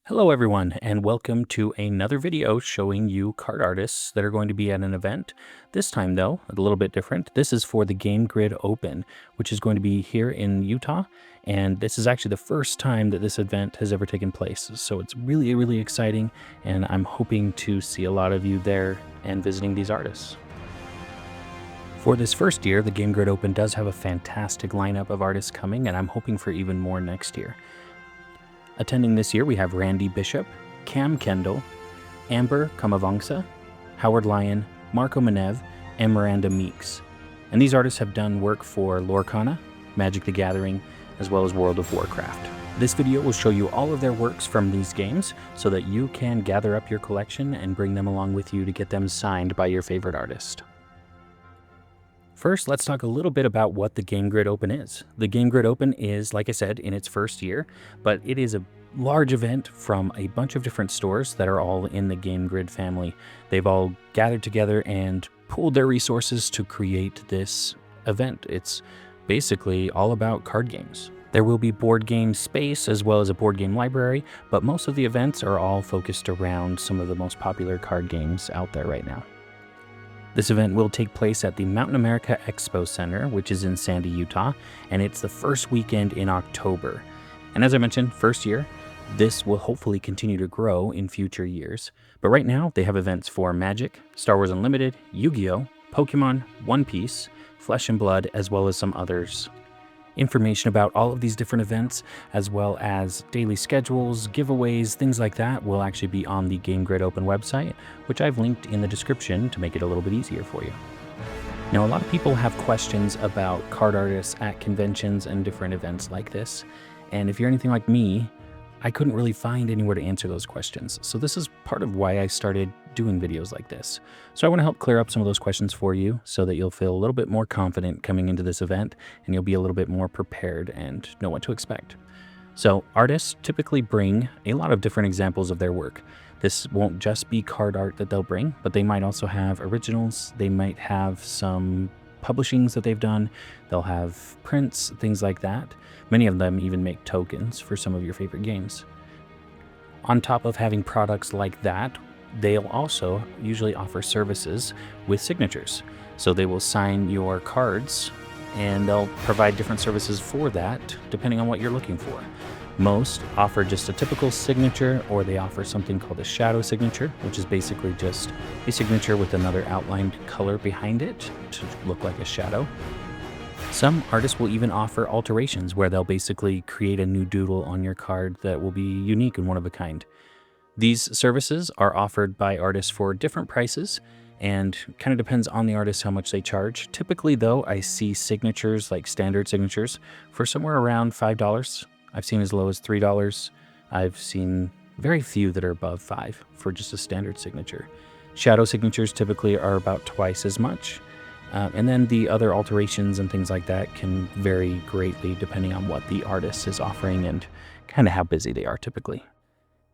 Hello everyone, and welcome to another video showing you card artists that are going to be at an event. This time though, a little bit different. This is for the Game Grid Open, which is going to be here in Utah, and this is actually the first time that this event has ever taken place. So it's really exciting, and I'm hoping to see a lot of you there and visiting these artists. For this first year, the Game Grid Open does have a fantastic lineup of artists coming, and I'm hoping for even more next year. Attending this year, we have Randy Bishop, Kendell, Amber Kommavongsa, Howard Lyon, Marko Manev, and Miranda Meeks. And these artists have done work for Lorcana, Magic the Gathering, as well as World of Warcraft. This video will show you all of their works from these games so that you can gather up your collection and bring them along with you to get them signed by your favorite artist. First, let's talk a little bit about what the Game Grid Open is. The Game Grid Open is, like I said, in its first year, but it is a large event from a bunch of different stores that are all in the Game Grid family. They've all gathered together and pooled their resources to create this event. It's basically all about card games. There will be board game space as well as a board game library, but most of the events are all focused around some of the most popular card games out there right now. This event will take place at the Mountain America Expo Center, which is in Sandy, Utah, and it's the first weekend in October. And as I mentioned, first year, this will hopefully continue to grow in future years. But right now, they have events for Magic, Star Wars Unlimited, Yu-Gi-Oh!, Pokemon, One Piece, Flesh and Blood, as well as some others. Information about all of these different events, as well as daily schedules, giveaways, things like that, will actually be on the Game Grid Open website, which I've linked in the description to make it a little bit easier for you. Now, a lot of people have questions about card artists at conventions and different events like this, and if you're anything like me, I couldn't really find anywhere to answer those questions. So this is part of why I started doing videos like this. So I want to help clear up some of those questions for you so that you'll feel a little bit more confident coming into this event and you'll be a little bit more prepared and know what to expect. So artists typically bring a lot of different examples of their work. This won't just be card art that they'll bring, but they might also have originals. They might have some publishings that they've done. They'll have prints, things like that. Many of them even make tokens for some of your favorite games. On top of having products like that, they'll also usually offer services with signatures. So they will sign your cards and they'll provide different services for that depending on what you're looking for. Most offer just a typical signature, or they offer something called a shadow signature, which is basically just a signature with another outlined color behind it to look like a shadow. Some artists will even offer alterations where they'll basically create a new doodle on your card that will be unique and one of a kind. These services are offered by artists for different prices and kind of depends on the artist how much they charge. Typically though, I see signatures, like standard signatures, for somewhere around $5. I've seen as low as $3. I've seen very few that are above $5 for just a standard signature. Shadow signatures typically are about twice as much. And then the other alterations and things like that can vary greatly depending on what the artist is offering and kind of how busy they are typically.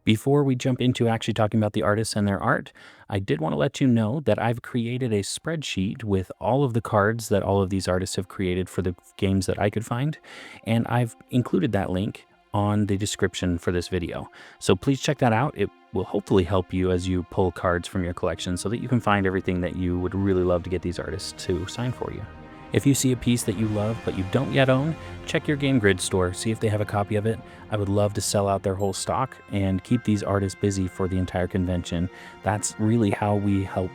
Before we jump into actually talking about the artists and their art, I did want to let you know that I've created a spreadsheet with all of the cards that all of these artists have created for the games that I could find, and I've included that link on the description for this video. So please check that out. It will hopefully help you as you pull cards from your collection so that you can find everything that you would really love to get these artists to sign for you. If you see a piece that you love but you don't yet own, check your Game Grid store, see if they have a copy of it. I would love to sell out their whole stock and keep these artists busy for the entire convention. That's really how we help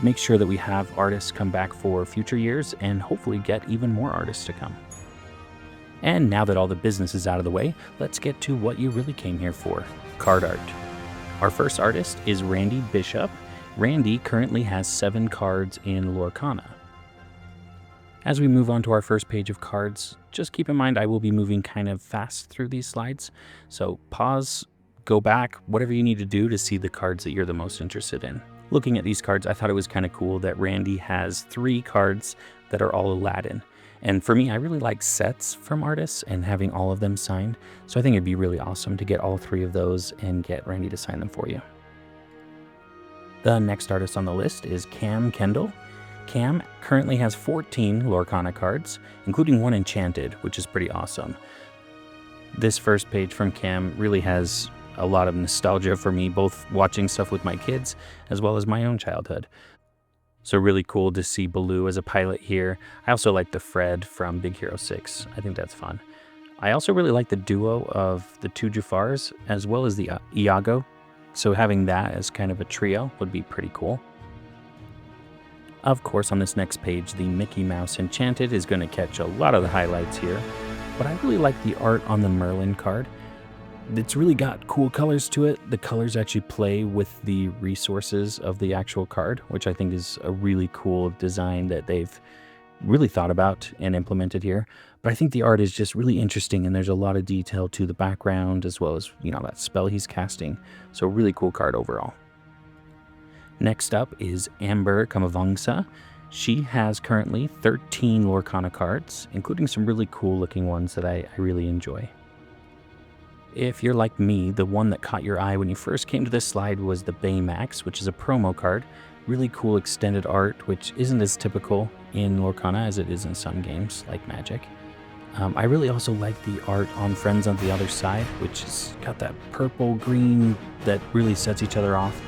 make sure that we have artists come back for future years and hopefully get even more artists to come. And now that all the business is out of the way, let's get to what you really came here for, card art. Our first artist is Randy Bishop. Randy currently has 7 cards in Lorcana. As we move on to our first page of cards, just keep in mind I will be moving kind of fast through these slides. So pause, go back, whatever you need to do to see the cards that you're the most interested in. Looking at these cards, I thought it was kind of cool that Randy has 3 cards that are all Aladdin. And for me, I really like sets from artists and having all of them signed. So I think it'd be really awesome to get all 3 of those and get Randy to sign them for you. The next artist on the list is Kendell. Cam currently has 14 Lorcana cards, including 1 enchanted, which is pretty awesome. This first page from Cam really has a lot of nostalgia for me, both watching stuff with my kids as well as my own childhood. So really cool to see Baloo as a pilot here. I also like the Fred from Big Hero 6. I think that's fun. I also really like the duo of the two Jafars as well as the Iago. So having that as kind of a trio would be pretty cool. Of course, on this next page, the Mickey Mouse Enchanted is going to catch a lot of the highlights here. But I really like the art on the Merlin card. It's really got cool colors to it. The colors actually play with the resources of the actual card, which I think is a really cool design that they've really thought about and implemented here. But I think the art is just really interesting, and there's a lot of detail to the background as well as, that spell he's casting. So really cool card overall. Next up is Amber Kommavongsa. She has currently 13 Lorcana cards, including some really cool looking ones that I really enjoy. If you're like me, the one that caught your eye when you first came to this slide was the Baymax, which is a promo card. Really cool extended art, which isn't as typical in Lorcana as it is in some games like Magic. I really also like the art on Friends on the Other Side, which has got that purple green that really sets each other off.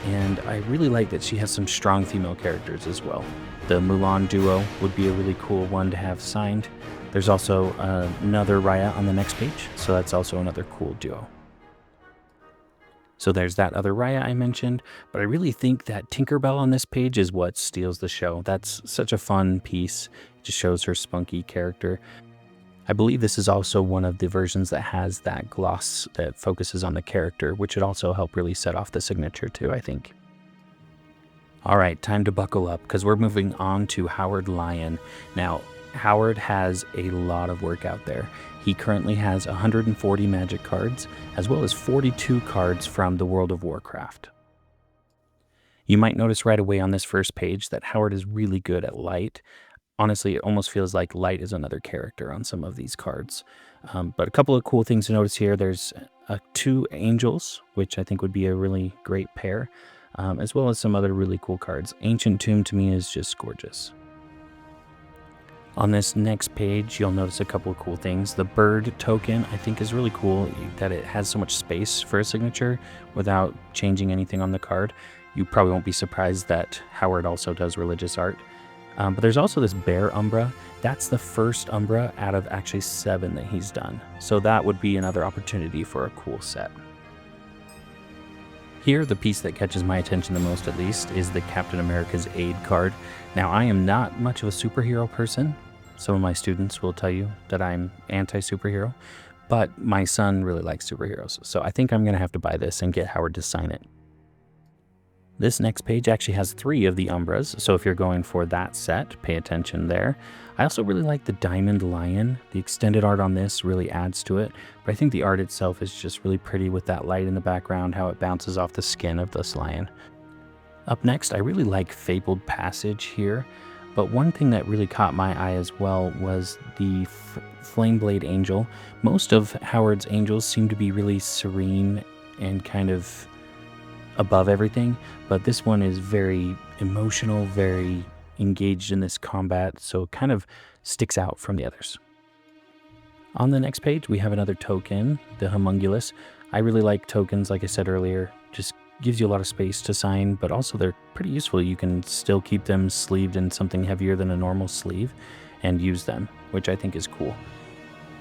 And I really like that she has some strong female characters as well. The Mulan duo would be a really cool one to have signed. There's also another Raya on the next page, so that's also another cool duo. So there's that other Raya I mentioned, but I really think that Tinkerbell on this page is what steals the show. That's such a fun piece. It just shows her spunky character. I believe this is also one of the versions that has that gloss that focuses on the character, which would also help really set off the signature too, I think. All right, time to buckle up because we're moving on to Howard Lyon. Now, Howard has a lot of work out there. He currently has 140 Magic cards, as well as 42 cards from the World of Warcraft. You might notice right away on this first page that Howard is really good at light. Honestly, it almost feels like light is another character on some of these cards. But a couple of cool things to notice here. There's 2 angels, which I think would be a really great pair, as well as some other really cool cards. Ancient Tomb to me is just gorgeous. On this next page, you'll notice a couple of cool things. The bird token, I think, is really cool that it has so much space for a signature without changing anything on the card. You probably won't be surprised that Howard also does religious art. But there's also this bear Umbra. That's the first Umbra out of actually 7 that he's done. So that would be another opportunity for a cool set. Here, the piece that catches my attention the most, at least, is the Captain America's Aid card. Now, I am not much of a superhero person. Some of my students will tell you that I'm anti-superhero, but my son really likes superheroes. So I think I'm going to have to buy this and get Howard to sign it. This next page actually has 3 of the Umbras, so if you're going for that set, pay attention there. I also really like the Diamond Lion. The extended art on this really adds to it, but I think the art itself is just really pretty with that light in the background, how it bounces off the skin of this lion. Up next, I really like Fabled Passage here, but one thing that really caught my eye as well was the Flameblade Angel. Most of Howard's angels seem to be really serene and kind of above everything, but this one is very emotional, very engaged in this combat, so it kind of sticks out from the others. On the next page, we have another token, the Homunculus. I really like tokens, like I said earlier, just gives you a lot of space to sign, but also they're pretty useful. You can still keep them sleeved in something heavier than a normal sleeve and use them, which I think is cool.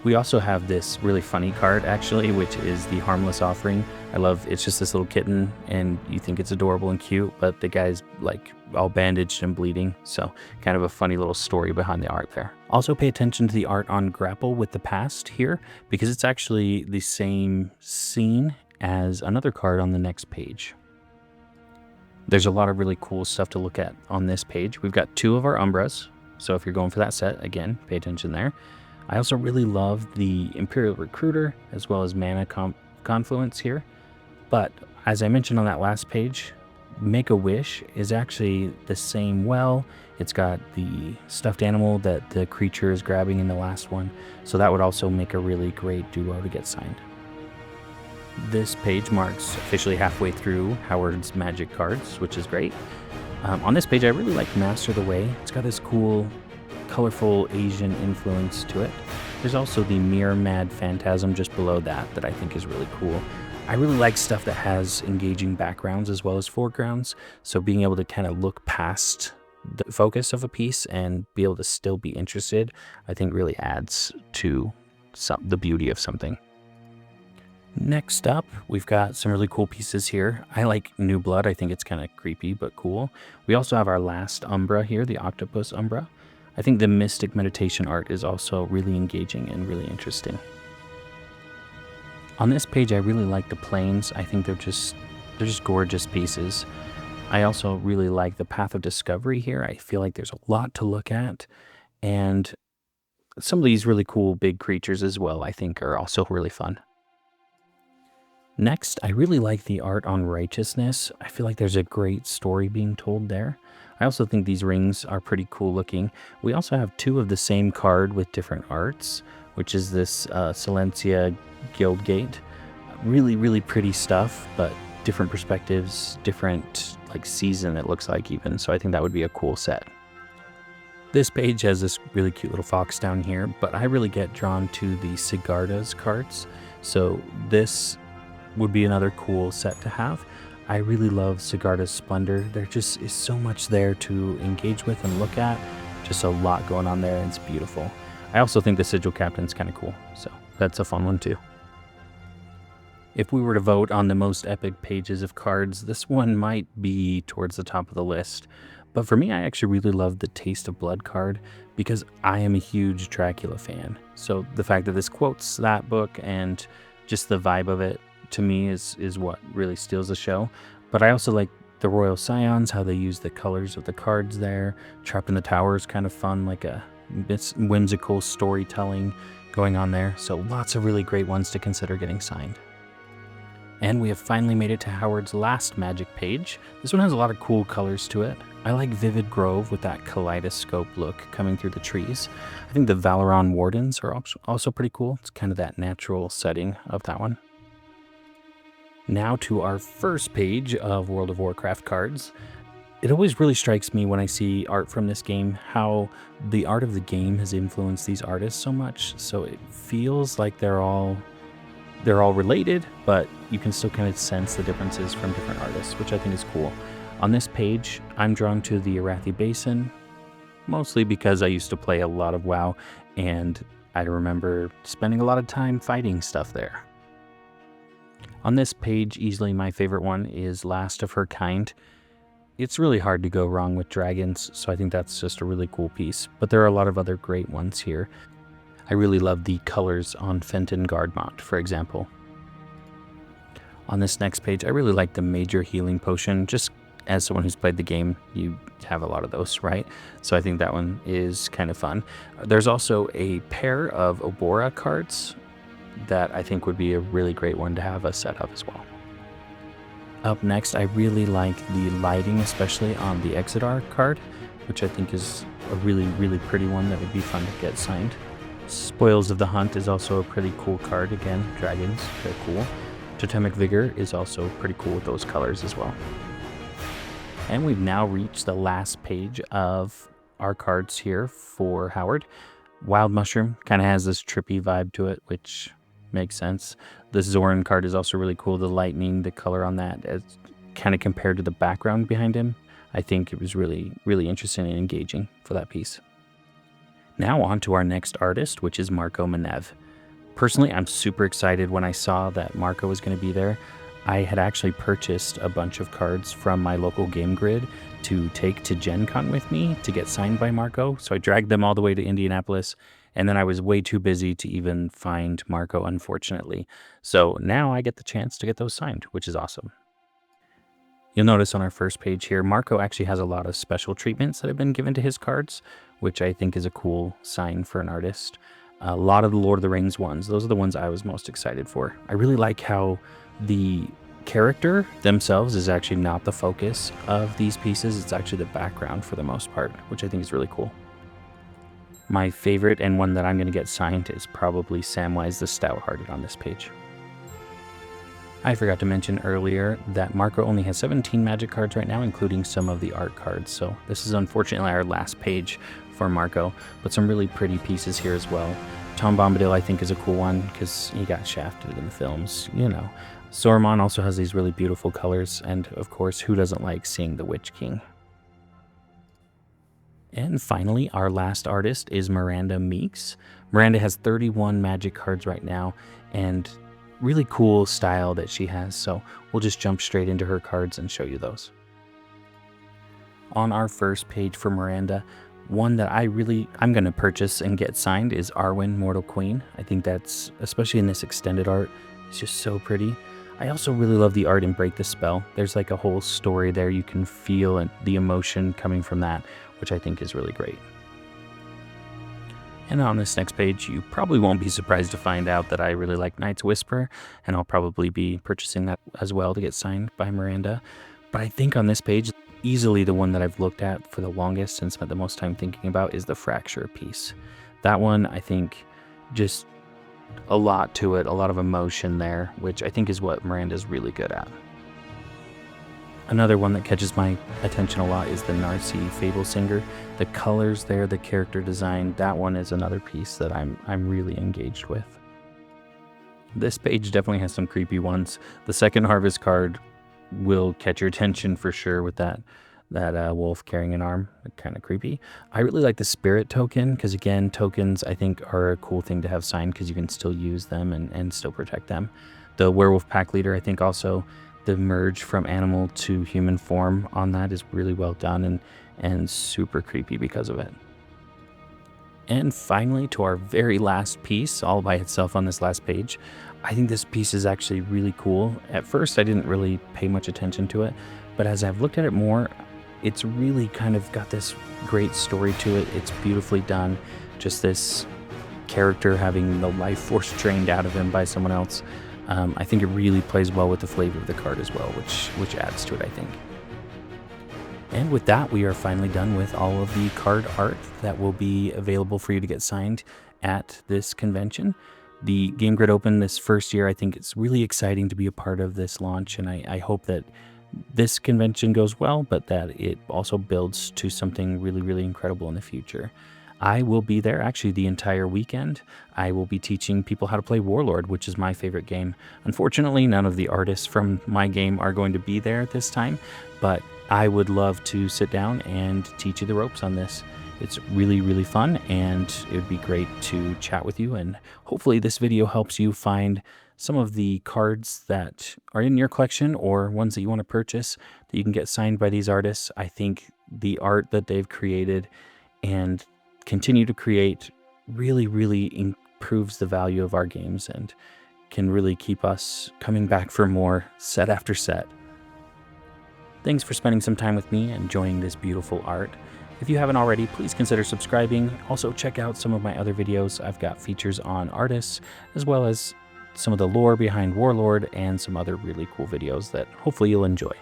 We also have this really funny card, actually, which is the Harmless Offering. It's just this little kitten, and you think it's adorable and cute, but the guy's like all bandaged and bleeding, so kind of a funny little story behind the art there. Also pay attention to the art on Grapple with the Past here, because it's actually the same scene as another card on the next page. There's a lot of really cool stuff to look at on this page. We've got 2 of our Umbras, so if you're going for that set, again, pay attention there. I also really love the Imperial Recruiter as well as Mana Confluence here. But as I mentioned on that last page, Make-A-Wish is actually the same well. It's got the stuffed animal that the creature is grabbing in the last one. So that would also make a really great duo to get signed. This page marks officially halfway through Howard's Magic cards, which is great. On this page, I really like Master the Way. It's got this cool colorful Asian influence to it. There's also the Mirror Mad Phantasm just below that I think is really cool. I really like stuff that has engaging backgrounds as well as foregrounds, so being able to kind of look past the focus of a piece and be able to still be interested, I think really adds to the beauty of something. Next up, we've got some really cool pieces here. I like New Blood. I think it's kind of creepy but cool. We also have our last Umbra here, the Octopus Umbra. I think the Mystic Meditation art is also really engaging and really interesting. On this page, I really like the planes. I think they're just gorgeous pieces. I also really like the Path of Discovery here. I feel like there's a lot to look at, and some of these really cool big creatures as well, I think, are also really fun. Next, I really like the art on Righteousness. I feel like there's a great story being told there. I also think these rings are pretty cool looking. We also have two of the same card with different arts, which is this Silencia Guildgate. Really, really pretty stuff, but different perspectives, different season it looks like even. So I think that would be a cool set. This page has this really cute little fox down here, but I really get drawn to the Sigarda's cards. So this would be another cool set to have. I really love Sigarda's Splendor. There just is so much there to engage with and look at. Just a lot going on there, and it's beautiful. I also think the Sigil Captain's kind of cool, so that's a fun one too. If we were to vote on the most epic pages of cards, this one might be towards the top of the list. But for me, I actually really love the Taste of Blood card because I am a huge Dracula fan. So the fact that this quotes that book and just the vibe of it, to me, is what really steals the show. But I also like the Royal Scions, how they use the colors of the cards there. Trapped in the Tower is kind of fun, like a whimsical storytelling going on there. So lots of really great ones to consider getting signed. And we have finally made it to Howard's last Magic page. This one has a lot of cool colors to it. I like Vivid Grove with that kaleidoscope look coming through the trees. I think the Valeron Wardens are also pretty cool. It's kind of that natural setting of that one. Now to our first page of World of Warcraft cards. It always really strikes me when I see art from this game how the art of the game has influenced these artists so much. So it feels like they're all related, but you can still kind of sense the differences from different artists, which I think is cool. On this page, I'm drawn to the Arathi Basin, mostly because I used to play a lot of WoW, and I remember spending a lot of time fighting stuff there. On this page, easily my favorite one is Last of Her Kind. It's really hard to go wrong with dragons, so I think that's just a really cool piece, but there are a lot of other great ones here. I really love the colors on Fenton Guardmont, for example. On this next page, I really like the Major Healing Potion. Just as someone who's played the game, you have a lot of those, right? So I think that one is kind of fun. There's also a pair of Obora cards that I think would be a really great one to have a set of as well. Up next, I really like the lighting, especially on the Exodar card, which I think is a really, really pretty one that would be fun to get signed. Spoils of the Hunt is also a pretty cool card. Again, dragons, very cool. Totemic Vigor is also pretty cool with those colors as well. And we've now reached the last page of our cards here for Howard. Wild Mushroom kind of has this trippy vibe to it, which makes sense. The Zoran card is also really cool. The lightning, the color on that, as kind of compared to the background behind him, I think it was really, really interesting and engaging for that piece. Now on to our next artist, which is Marko Manev. Personally, I'm super excited when I saw that Marko was going to be there. I had actually purchased a bunch of cards from my local game grid to take to Gen Con with me to get signed by Marko. So I dragged them all the way to Indianapolis, and then I was way too busy to even find Marko, unfortunately. So now I get the chance to get those signed, which is awesome. You'll notice on our first page here, Marko actually has a lot of special treatments that have been given to his cards, which I think is a cool sign for an artist. A lot of the Lord of the Rings ones, those are the ones I was most excited for. I really like how the character themselves is actually not the focus of these pieces. It's actually the background for the most part, which I think is really cool. My favorite and one that I'm going to get signed is probably Samwise the Stout-Hearted on this page. I forgot to mention earlier that Marko only has 17 Magic cards right now, including some of the art cards. So this is unfortunately our last page for Marko, but some really pretty pieces here as well. Tom Bombadil I think is a cool one because he got shafted in the films, you know. Saruman also has these really beautiful colors, and of course, who doesn't like seeing the Witch King? And finally, our last artist is Miranda Meeks. Miranda has 31 magic cards right now, and really cool style that she has, so we'll just jump straight into her cards and show you those. On our first page for Miranda, one that I'm going to purchase and get signed is Arwen, Mortal Queen. I think that's, especially in this extended art, it's just so pretty. I also really love the art in Break the Spell. There's like a whole story there. You can feel the emotion coming from that, which I think is really great. And on this next page, you probably won't be surprised to find out that I really like Knight's Whisper, and I'll probably be purchasing that as well to get signed by Miranda. But I think on this page, easily the one that I've looked at for the longest and spent the most time thinking about is the Fracture piece. That one, I think, just a lot to it, a lot of emotion there, which I think is what Miranda's really good at. Another one that catches my attention a lot is the Narcy Fable Singer. The colors there, the character design, that one is another piece that I'm really engaged with. This page definitely has some creepy ones. The second Harvest card will catch your attention for sure with that wolf carrying an arm. Kind of creepy. I really like the Spirit token because, again, tokens I think are a cool thing to have signed because you can still use them and still protect them. The Werewolf Pack Leader, I think also the merge from animal to human form on that is really well done and super creepy because of it. And finally, to our very last piece, all by itself on this last page. I think this piece is actually really cool. At first, I didn't really pay much attention to it, but as I've looked at it more, it's really kind of got this great story to it. It's beautifully done. Just this character having the life force drained out of him by someone else. I think it really plays well with the flavor of the card as well, which adds to it, I think. And with that, we are finally done with all of the card art that will be available for you to get signed at this convention. The Game Grid Open this first year, I think it's really exciting to be a part of this launch, and I hope that this convention goes well, but that it also builds to something really, really incredible in the future. I will be there actually the entire weekend. I will be teaching people how to play Warlord, which is my favorite game. Unfortunately, none of the artists from my game are going to be there this time, but I would love to sit down and teach you the ropes on this. It's really, really fun, and it would be great to chat with you, and hopefully this video helps you find some of the cards that are in your collection or ones that you want to purchase that you can get signed by these artists. I think the art that they've created and continue to create really, really improves the value of our games and can really keep us coming back for more set after set. Thanks for spending some time with me and enjoying this beautiful art. If you haven't already, please consider subscribing. Also, check out some of my other videos. I've got features on artists, as well as some of the lore behind Warlord and some other really cool videos that hopefully you'll enjoy.